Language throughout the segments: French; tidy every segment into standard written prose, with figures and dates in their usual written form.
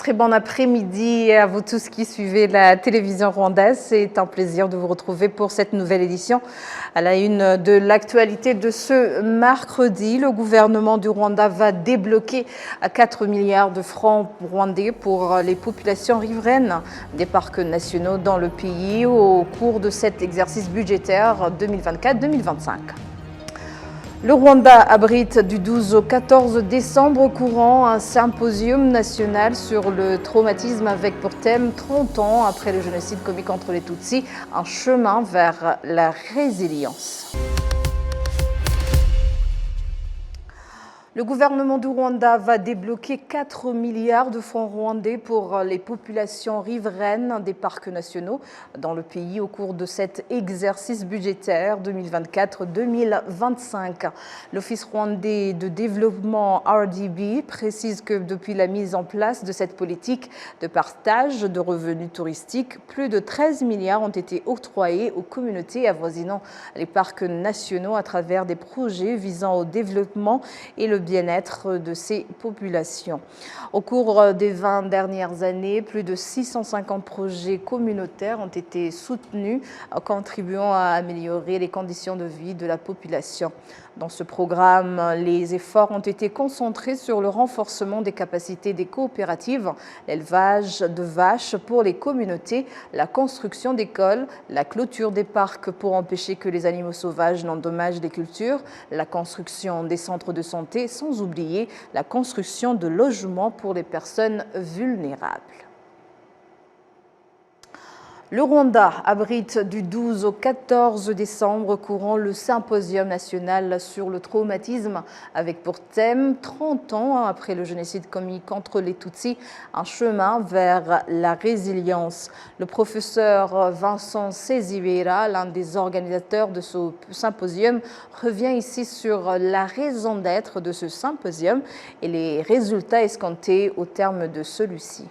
très bon après-midi à vous tous qui suivez la télévision rwandaise. C'est un plaisir de vous retrouver pour cette nouvelle édition. À la une de l'actualité de ce mercredi, le gouvernement du Rwanda va débloquer 4 milliards de francs rwandais pour les populations riveraines des parcs nationaux dans le pays au cours de cet exercice budgétaire 2024-2025. Le Rwanda abrite du 12 au 14 décembre courant un symposium national sur le traumatisme avec pour thème 30 ans après le génocide commis contre les Tutsis, un chemin vers la résilience. Le gouvernement du Rwanda va débloquer 4 milliards de francs rwandais pour les populations riveraines des parcs nationaux dans le pays au cours de cet exercice budgétaire 2024-2025. L'Office rwandais de développement RDB précise que depuis la mise en place de cette politique de partage de revenus touristiques, plus de 13 milliards ont été octroyés aux communautés avoisinant les parcs nationaux à travers des projets visant au développement et le bien-être de ces populations. Au cours des 20 dernières années, plus de 650 projets communautaires ont été soutenus, contribuant à améliorer les conditions de vie de la population. Dans ce programme, les efforts ont été concentrés sur le renforcement des capacités des coopératives, l'élevage de vaches pour les communautés, la construction d'écoles, la clôture des parcs pour empêcher que les animaux sauvages n'endommagent les cultures, la construction des centres de santé, sans oublier la construction de logements pour les personnes vulnérables. Le Rwanda abrite du 12 au 14 décembre courant le symposium national sur le traumatisme avec pour thème 30 ans après le génocide commis contre les Tutsis, un chemin vers la résilience. Le professeur Vincent Sezibera, l'un des organisateurs de ce symposium, revient ici sur la raison d'être de ce symposium et les résultats escomptés au terme de celui-ci.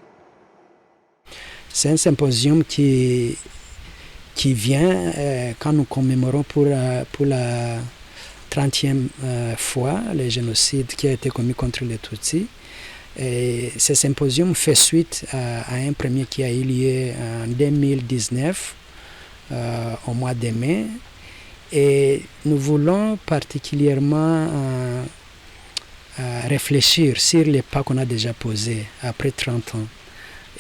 C'est un symposium qui vient quand nous commémorons pour la 30e fois le génocide qui a été commis contre les Tutsis. Et ce symposium fait suite à un premier qui a eu lieu en 2019, au mois de mai. Et nous voulons particulièrement réfléchir sur les pas qu'on a déjà posés après 30 ans.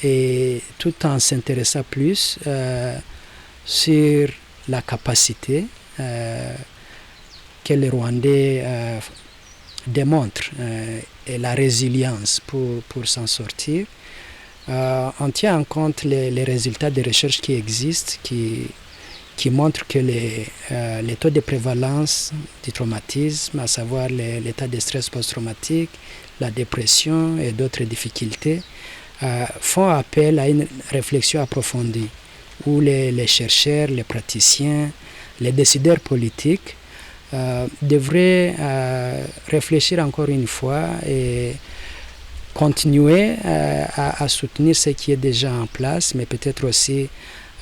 Et tout en s'intéressant plus sur la capacité que les Rwandais démontrent et la résilience pour s'en sortir. On tient en compte les résultats des recherches qui existent, qui montrent que les taux de prévalence du traumatisme, à savoir l'état de stress post-traumatique, la dépression et d'autres difficultés, font appel à une réflexion approfondie où les chercheurs, les praticiens, les décideurs politiques devraient réfléchir encore une fois et continuer à soutenir ce qui est déjà en place, mais peut-être aussi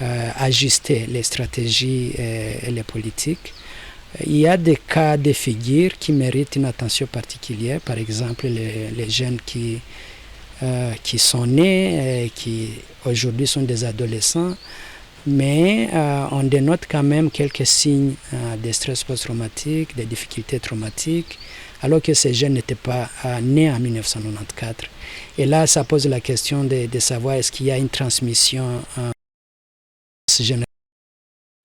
ajuster les stratégies et les politiques. Il y a des cas de figure qui méritent une attention particulière, par exemple les jeunes qui sont nés et qui aujourd'hui sont des adolescents, mais on dénote quand même quelques signes de stress post-traumatique, de difficultés traumatiques, alors que ces jeunes n'étaient pas nés en 1994. Et là, ça pose la question de savoir est-ce qu'il y a une transmission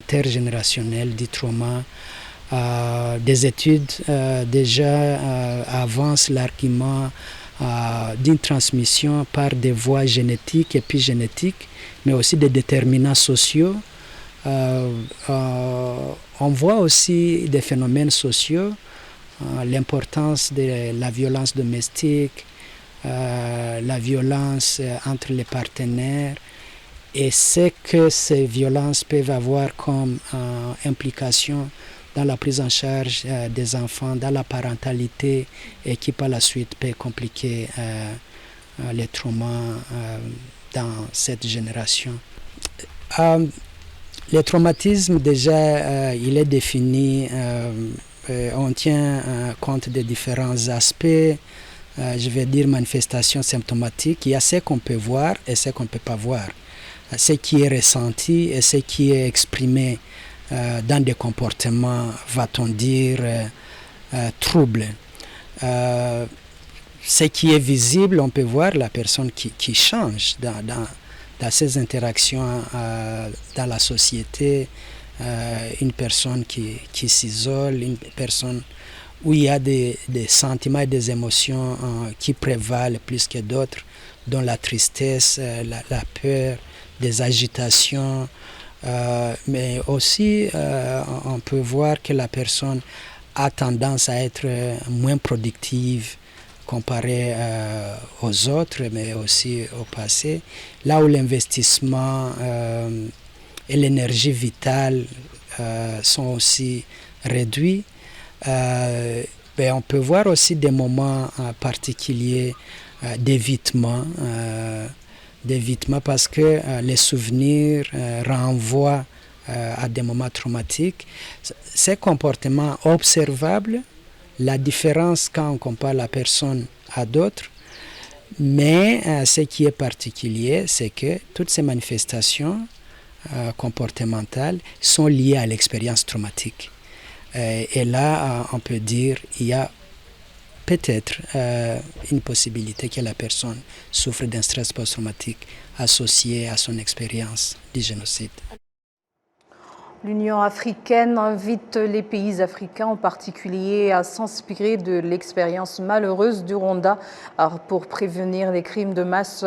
intergénérationnelle du trauma. Des études déjà avancent l'argument d'une transmission par des voies génétiques, épigénétiques, mais aussi des déterminants sociaux. On voit aussi des phénomènes sociaux, l'importance de la violence domestique, la violence entre les partenaires, et ce que ces violences peuvent avoir comme implication dans la prise en charge des enfants, dans la parentalité, et qui par la suite peut compliquer les traumas dans cette génération. Le traumatisme, déjà, il est défini, on tient compte des différents aspects, je vais dire manifestations symptomatiques. Il y a ce qu'on peut voir et ce qu'on ne peut pas voir. Ce qui est ressenti et ce qui est exprimé dans des comportements, va-t-on dire, troubles. Ce qui est visible, on peut voir la personne qui change dans ses interactions dans la société, une personne qui s'isole, une personne où il y a des sentiments et des émotions qui prévalent plus que d'autres, dont la tristesse, la peur, des agitations, mais aussi on peut voir que la personne a tendance à être moins productive comparée aux autres, mais aussi au passé, là où l'investissement et l'énergie vitale sont aussi réduits. On peut voir aussi des moments particuliers d'évitement parce que les souvenirs renvoient à des moments traumatiques. Ces comportements observables, la différence quand on compare la personne à d'autres, mais ce qui est particulier, c'est que toutes ces manifestations comportementales sont liées à l'expérience traumatique. Et là, on peut dire qu'il y a peut-être une possibilité que la personne souffre d'un stress post-traumatique associé à son expérience du génocide. L'Union africaine invite les pays africains en particulier à s'inspirer de l'expérience malheureuse du Rwanda pour prévenir les crimes de masse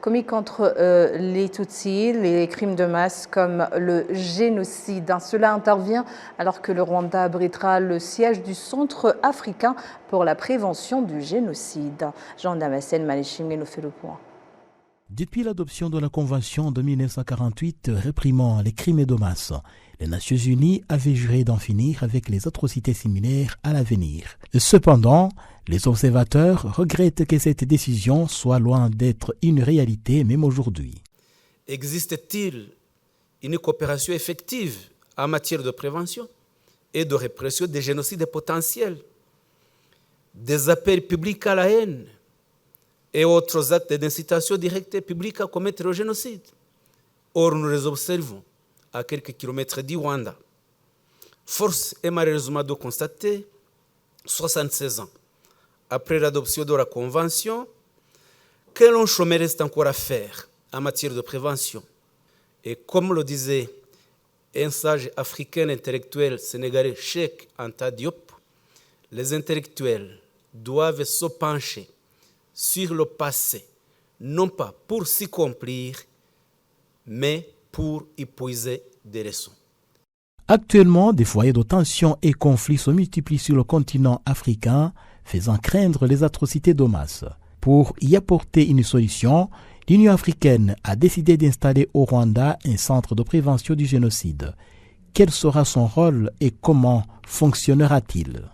commis contre les Tutsis, les crimes de masse comme le génocide. Cela intervient alors que le Rwanda abritera le siège du Centre africain pour la prévention du génocide. Jean Damascène Maléchimé nous fait le point. Depuis l'adoption de la Convention de 1948 réprimant les crimes de masse, les Nations Unies avaient juré d'en finir avec les atrocités similaires à l'avenir. Cependant, les observateurs regrettent que cette décision soit loin d'être une réalité même aujourd'hui. Existe-t-il une coopération effective en matière de prévention et de répression des génocides potentiels, des appels publics à la haine et autres actes d'incitation directe et publique à commettre le génocide? Or, nous les observons à quelques kilomètres du Rwanda. Force est malheureusement de constater, 76 ans après l'adoption de la Convention, que long chemin reste encore à faire en matière de prévention. Et comme le disait un sage africain intellectuel sénégalais, Cheikh Anta Diop, les intellectuels doivent se pencher sur le passé, non pas pour s'y accomplir, mais pour y puiser des leçons. Actuellement, des foyers de tensions et conflits se multiplient sur le continent africain, faisant craindre les atrocités de masse. Pour y apporter une solution, l'Union africaine a décidé d'installer au Rwanda un centre de prévention du génocide. Quel sera son rôle et comment fonctionnera-t-il?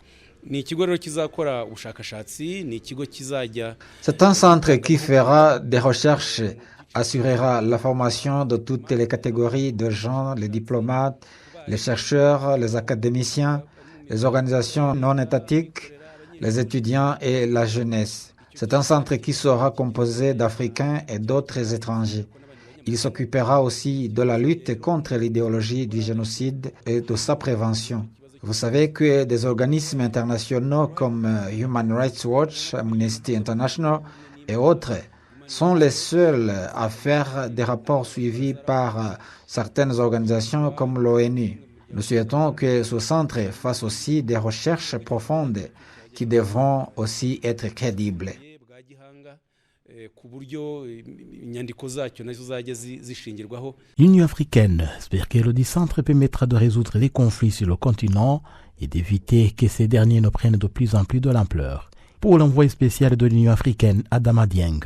C'est un centre qui fera des recherches, assurera la formation de toutes les catégories de gens, les diplomates, les chercheurs, les académiciens, les organisations non étatiques, les étudiants et la jeunesse. C'est un centre qui sera composé d'Africains et d'autres étrangers. Il s'occupera aussi de la lutte contre l'idéologie du génocide et de sa prévention. Vous savez que des organismes internationaux comme Human Rights Watch, Amnesty International et autres sont les seuls à faire des rapports suivis par certaines organisations comme l'ONU. Nous souhaitons que ce centre fasse aussi des recherches profondes qui devront aussi être crédibles. L'Union africaine espère que le centre permettra de résoudre les conflits sur le continent et d'éviter que ces derniers ne prennent de plus en plus de l'ampleur. Pour l'envoyé spécial de l'Union africaine, Adama Dieng,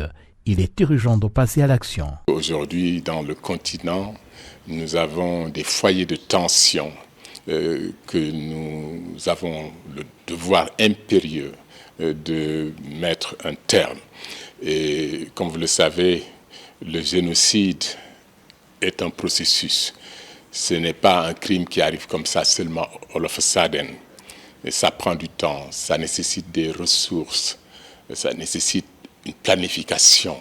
il est urgent de passer à l'action. Aujourd'hui, dans le continent, nous avons des foyers de tension que nous avons le devoir impérieux de mettre un terme. Et comme vous le savez, le génocide est un processus. Ce n'est pas un crime qui arrive comme ça seulement all of a sudden. Et ça prend du temps, ça nécessite des ressources, ça nécessite une planification,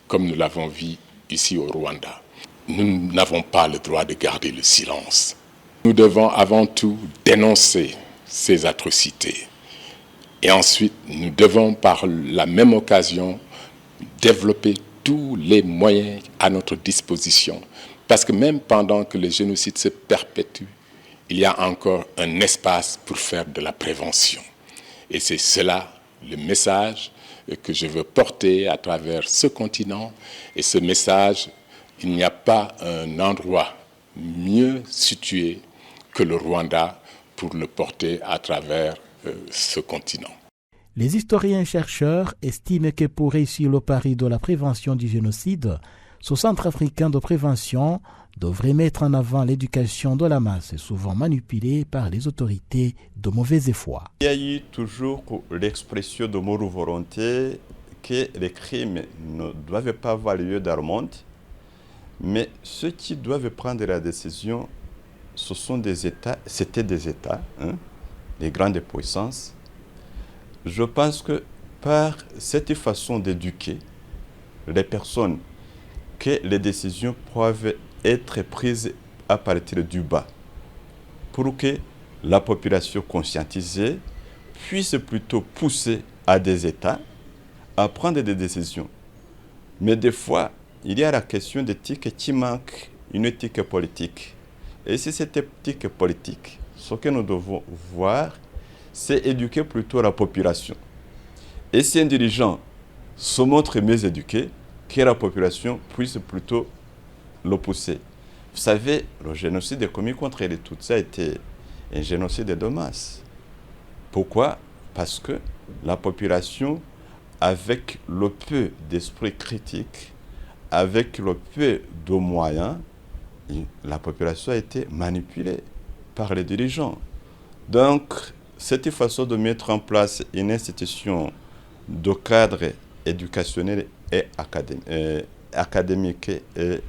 comme nous l'avons vu ici au Rwanda. Nous n'avons pas le droit de garder le silence. Nous devons avant tout dénoncer ces atrocités. Et ensuite, nous devons par la même occasion développer tous les moyens à notre disposition. Parce que même pendant que le génocide se perpétue, il y a encore un espace pour faire de la prévention. Et c'est cela le message que je veux porter à travers ce continent. Et ce message, il n'y a pas un endroit mieux situé que le Rwanda pour le porter à travers ce continent. Les historiens-chercheurs estiment que pour réussir le pari de la prévention du génocide, ce centre africain de prévention devrait mettre en avant l'éducation de la masse, souvent manipulée par les autorités de mauvaise foi. Il y a eu toujours l'expression de bonne volonté que les crimes ne doivent pas avoir lieu dans le monde, mais ceux qui doivent prendre la décision, ce sont des États, c'était des États, les grandes puissances. Je pense que par cette façon d'éduquer les personnes, que les décisions peuvent être prises à partir du bas, pour que la population conscientisée puisse plutôt pousser à des États à prendre des décisions. Mais des fois, il y a la question d'éthique qui manque, une éthique politique. Et si cette éthique politique, ce que nous devons voir, c'est éduquer plutôt la population. Et si un dirigeant se montre mieux éduqué, que la population puisse plutôt le pousser. Vous savez, le génocide commis contre les Tutsis a été un génocide de masse. Pourquoi? Parce que la population, avec le peu d'esprit critique, avec le peu de moyens, la population a été manipulée par les dirigeants. Donc, cette façon de mettre en place une institution de cadre éducationnel et académique et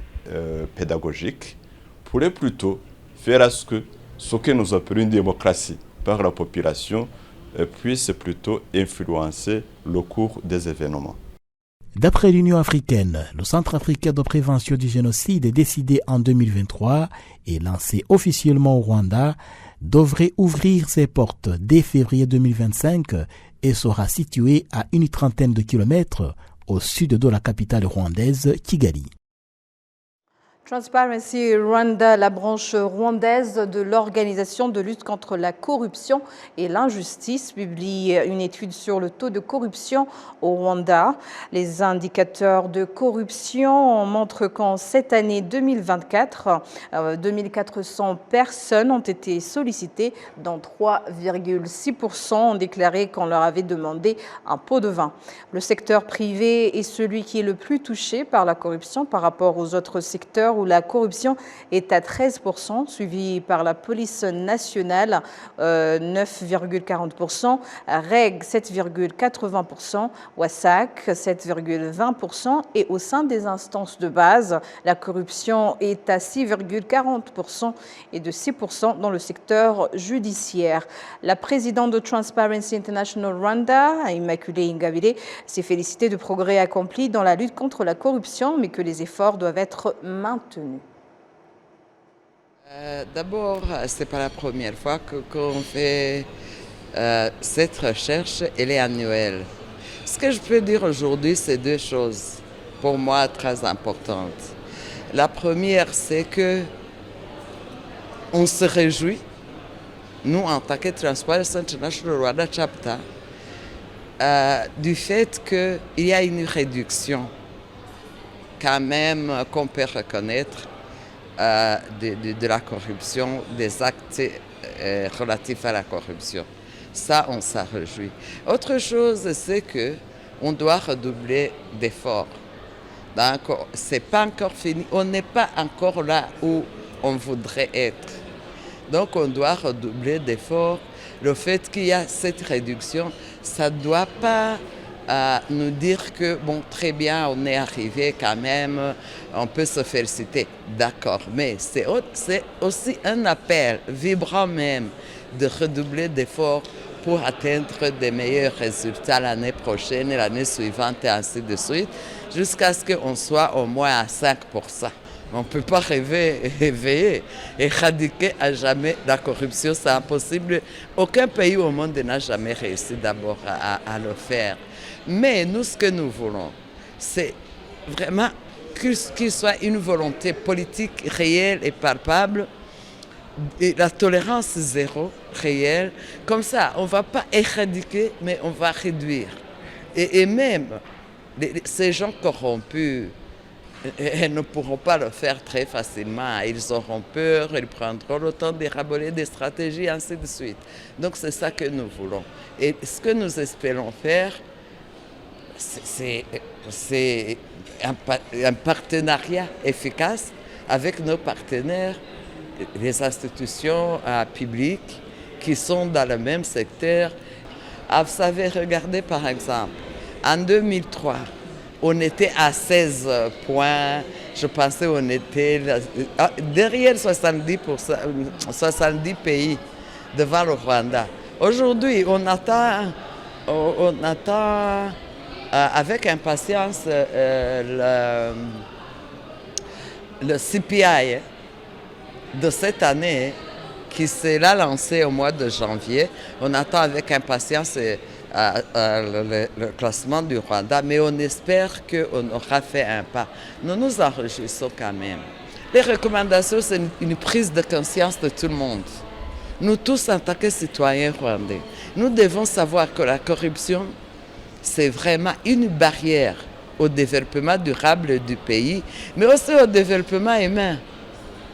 pédagogique pourrait plutôt faire à ce que nous appelons une démocratie par la population puisse plutôt influencer le cours des événements. D'après l'Union africaine, le Centre africain de prévention du génocide, décidé en 2023 et lancé officiellement au Rwanda, devrait ouvrir ses portes dès février 2025 et sera situé à une trentaine de kilomètres au sud de la capitale rwandaise, Kigali. Transparency Rwanda, la branche rwandaise de l'organisation de lutte contre la corruption et l'injustice, publie une étude sur le taux de corruption au Rwanda. Les indicateurs de corruption montrent qu'en cette année 2024, 2400 personnes ont été sollicitées, dont 3,6% ont déclaré qu'on leur avait demandé un pot de vin. Le secteur privé est celui qui est le plus touché par la corruption par rapport aux autres secteurs où la corruption est à 13%, suivie par la police nationale 9,40%, REG 7,80%, WASAC 7,20% et au sein des instances de base, la corruption est à 6,40% et de 6% dans le secteur judiciaire. La présidente de Transparency International Rwanda, Immaculée Ingabire, s'est félicitée du progrès accompli dans la lutte contre la corruption, mais que les efforts doivent être maintenus. D'abord, ce n'est pas la première fois qu'on fait cette recherche, elle est annuelle. Ce que je peux dire aujourd'hui, c'est deux choses, pour moi, très importantes. La première, c'est que on se réjouit, nous, en tant que Transparency International Rwanda Chapter, du fait qu'il y a une réduction, quand même, qu'on peut reconnaître, de la corruption, des actes relatifs à la corruption. Ça, on s'en réjouit. Autre chose, c'est qu'on doit redoubler d'efforts. Donc, c'est pas encore fini. On n'est pas encore là où on voudrait être. Donc, on doit redoubler d'efforts. Le fait qu'il y a cette réduction, ça ne doit pas nous dire que, bon, très bien, on est arrivé quand même, on peut se féliciter. D'accord, mais c'est aussi un appel vibrant même de redoubler d'efforts pour atteindre des meilleurs résultats l'année prochaine et l'année suivante et ainsi de suite, jusqu'à ce qu'on soit au moins à 5%. On ne peut pas rêver, éradiquer à jamais la corruption, c'est impossible. Aucun pays au monde n'a jamais réussi d'abord à le faire. Mais nous, ce que nous voulons, c'est vraiment qu'il soit une volonté politique réelle et palpable, et la tolérance zéro réelle. Comme ça, on ne va pas éradiquer, mais on va réduire. Et même ces gens corrompus, ils ne pourront pas le faire très facilement. Ils auront peur, ils prendront le temps d'élaborer des stratégies, ainsi de suite. Donc c'est ça que nous voulons. Et ce que nous espérons faire, c'est un partenariat efficace avec nos partenaires, les institutions publiques qui sont dans le même secteur. Vous savez, regardez par exemple, en 2003, on était à 16 points, je pensais qu'on était derrière 70 pays devant le Rwanda. Aujourd'hui, on attend avec impatience le CPI de cette année qui sera lancé au mois de janvier. On attend avec impatience le classement du Rwanda, mais on espère qu'on aura fait un pas. Nous nous enregistrons quand même. Les recommandations, c'est une prise de conscience de tout le monde. Nous tous, en tant que citoyens rwandais, nous devons savoir que la corruption, c'est vraiment une barrière au développement durable du pays, mais aussi au développement humain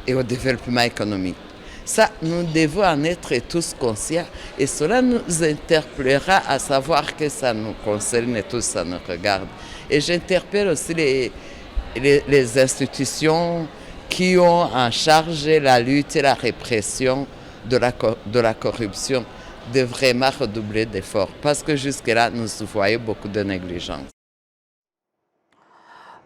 et au développement économique. Ça, nous devons en être tous conscients et cela nous interpellera à savoir que ça nous concerne et tous, ça nous regarde. Et j'interpelle aussi les institutions qui ont en charge la lutte et la répression de la corruption de vraiment redoubler d'efforts parce que jusque-là, nous voyons beaucoup de négligence.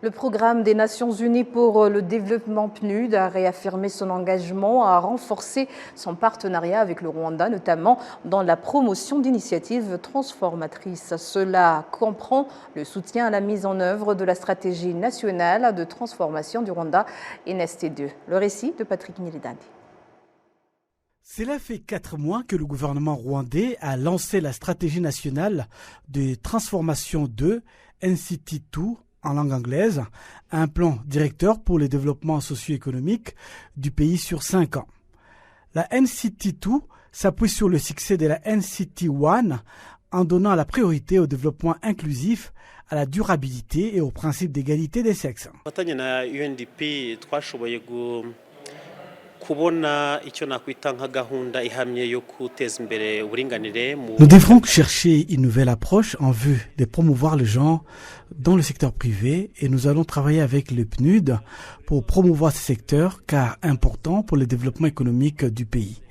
Le programme des Nations Unies pour le développement PNUD a réaffirmé son engagement à renforcer son partenariat avec le Rwanda, notamment dans la promotion d'initiatives transformatrices. Cela comprend le soutien à la mise en œuvre de la stratégie nationale de transformation du Rwanda, NST2. Le récit de Patrick Milidani. Cela fait 4 mois que le gouvernement rwandais a lancé la stratégie nationale de transformation 2, NCT2, en langue anglaise, un plan directeur pour le développement socio-économique du pays sur 5 ans. La NCT2 s'appuie sur le succès de la NCT1 en donnant la priorité au développement inclusif, à la durabilité et au principe d'égalité des sexes. Nous devrons chercher une nouvelle approche en vue de promouvoir le genre dans le secteur privé et nous allons travailler avec le PNUD pour promouvoir ce secteur car important pour le développement économique du pays.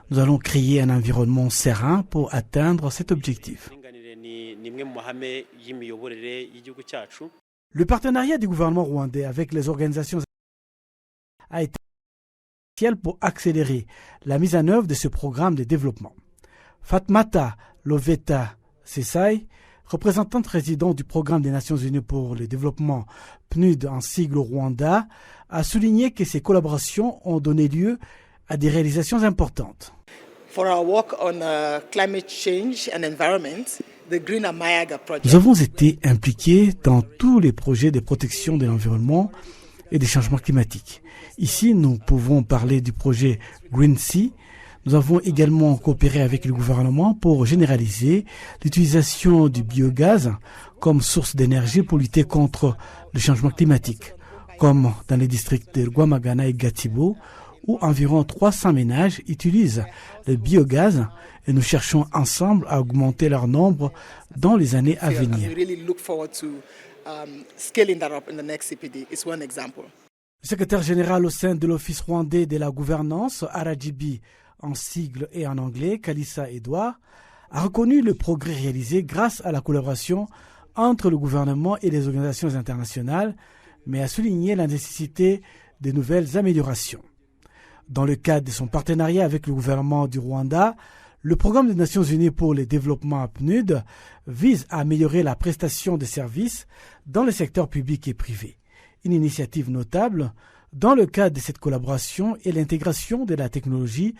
Nous allons créer un environnement serein pour atteindre cet objectif. Le partenariat du gouvernement rwandais avec les organisations a été pour accélérer la mise en œuvre de ce programme de développement. Fatmata Loveta Sesai, représentante résidente du programme des Nations Unies pour le développement PNUD en sigle au Rwanda, a souligné que ces collaborations ont donné lieu à des réalisations importantes. For our work on climate change and environment, the Green Amayaga project. Nous avons été impliqués dans tous les projets de protection de l'environnement et des changements climatiques. Ici, nous pouvons parler du projet Green Sea. Nous avons également coopéré avec le gouvernement pour généraliser l'utilisation du biogaz comme source d'énergie pour lutter contre le changement climatique, comme dans les districts de Rwamagana et Gatibo, où environ 300 ménages utilisent le biogaz et nous cherchons ensemble à augmenter leur nombre dans les années à venir. Le secrétaire général au sein de l'Office rwandais de la gouvernance, RGB en sigle et en anglais, Kalissa Edouard, a reconnu le progrès réalisé grâce à la collaboration entre le gouvernement et les organisations internationales, mais a souligné la nécessité de nouvelles améliorations. Dans le cadre de son partenariat avec le gouvernement du Rwanda, Le programme des Nations Unies pour le développement PNUD vise à améliorer la prestation de services dans le secteur public et privé. Une initiative notable dans le cadre de cette collaboration est l'intégration de la technologie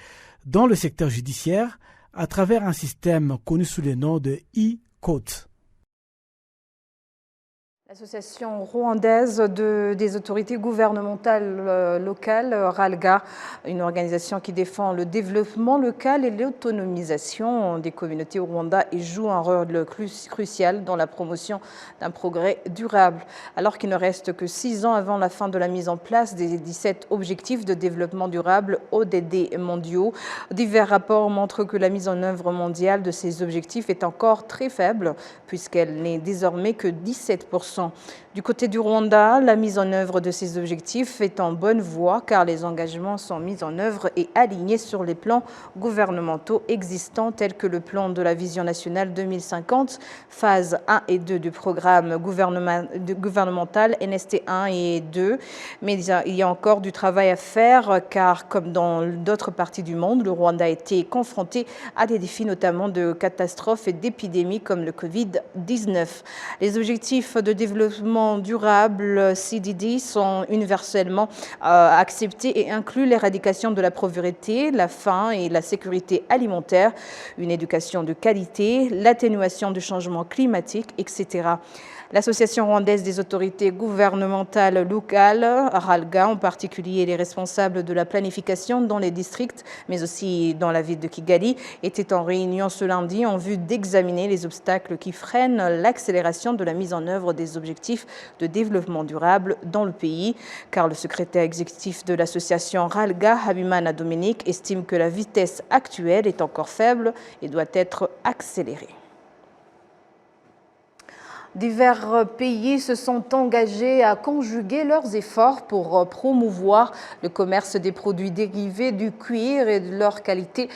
dans le secteur judiciaire à travers un système connu sous le nom de e-Court. L'association rwandaise des autorités gouvernementales locales, RALGA, une organisation qui défend le développement local et l'autonomisation des communautés au Rwanda et joue un rôle crucial dans la promotion d'un progrès durable. Alors qu'il ne reste que 6 ans avant la fin de la mise en place des 17 objectifs de développement durable ODD mondiaux, divers rapports montrent que la mise en œuvre mondiale de ces objectifs est encore très faible, puisqu'elle n'est désormais que 17%. Du côté du Rwanda, la mise en œuvre de ces objectifs est en bonne voie car les engagements sont mis en œuvre et alignés sur les plans gouvernementaux existants tels que le plan de la Vision nationale 2050, phase 1 et 2 du programme gouvernemental NST 1 et 2. Mais il y a encore du travail à faire car comme dans d'autres parties du monde, le Rwanda a été confronté à des défis notamment de catastrophes et d'épidémies comme le Covid-19. Les objectifs de développement durable CDD sont universellement acceptés et incluent l'éradication de la pauvreté, la faim et la sécurité alimentaire, une éducation de qualité, l'atténuation du changement climatique, etc. L'Association rwandaise des autorités gouvernementales locales, RALGA en particulier, les responsables de la planification dans les districts, mais aussi dans la ville de Kigali, étaient en réunion ce lundi en vue d'examiner les obstacles qui freinent l'accélération de la mise en œuvre des objectifs de développement durable dans le pays, car le secrétaire exécutif de l'association RALGA, Habimana Dominique, estime que la vitesse actuelle est encore faible et doit être accélérée. Divers pays se sont engagés à conjuguer leurs efforts pour promouvoir le commerce des produits dérivés du cuir et de leur qualité.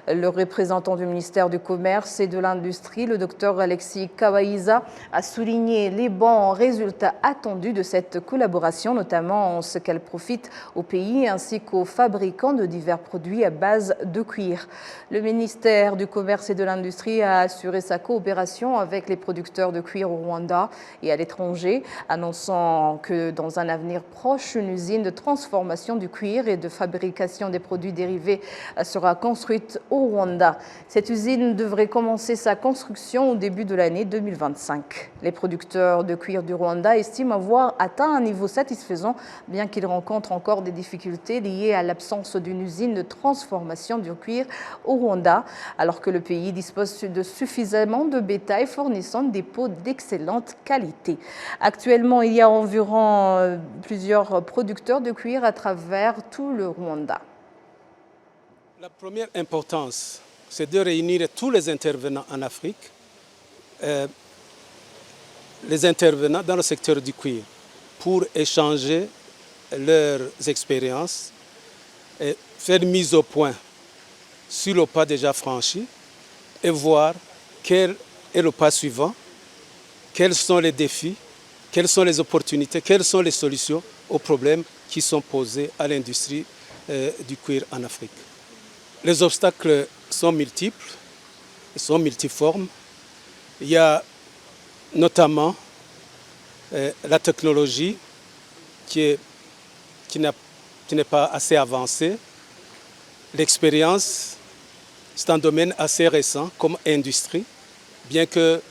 Le représentant du ministère du Commerce et de l'Industrie, le docteur Alexis Kawaïza, a souligné les bons résultats attendus de cette collaboration, notamment en ce qu'elle profite aux pays ainsi qu'aux fabricants de divers produits à base de cuir. Le ministère du Commerce et de l'Industrie a assuré sa coopération avec les producteurs de cuir au Rwanda et à l'étranger, annonçant que dans un avenir proche, une usine de transformation du cuir et de fabrication des produits dérivés sera construite au Rwanda. Cette usine devrait commencer sa construction au début de l'année 2025. Les producteurs de cuir du Rwanda estiment avoir atteint un niveau satisfaisant, bien qu'ils rencontrent encore des difficultés liées à l'absence d'une usine de transformation du cuir au Rwanda, alors que le pays dispose de suffisamment de bétail fournissant des peaux d'excellente qualité. Actuellement, il y a environ plusieurs producteurs de cuir à travers tout le Rwanda. La première importance, c'est de réunir tous les intervenants en Afrique, les intervenants dans le secteur du cuir, pour échanger leurs expériences et faire une mise au point sur le pas déjà franchi et voir quel est le pas suivant, quels sont les défis, quelles sont les opportunités, quelles sont les solutions aux problèmes qui sont posés à l'industrie du cuir en Afrique. Les obstacles sont multiples, sont multiformes. Il y a notamment la technologie qui n'est pas assez avancée. L'expérience, c'est un domaine assez récent comme industrie, bien que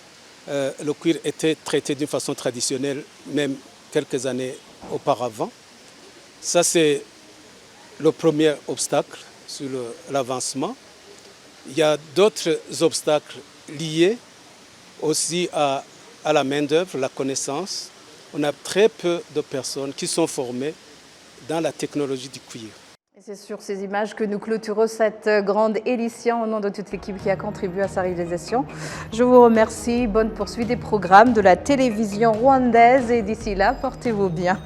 le cuir était traité d'une façon traditionnelle, même quelques années auparavant. Ça, c'est le premier obstacle sur l'avancement. Il y a d'autres obstacles liés aussi à la main-d'œuvre, la connaissance. On a très peu de personnes qui sont formées dans la technologie du cuir. C'est sur ces images que nous clôturons cette grande édition au nom de toute l'équipe qui a contribué à sa réalisation. Je vous remercie. Bonne poursuite des programmes de la télévision rwandaise et d'ici là, portez-vous bien.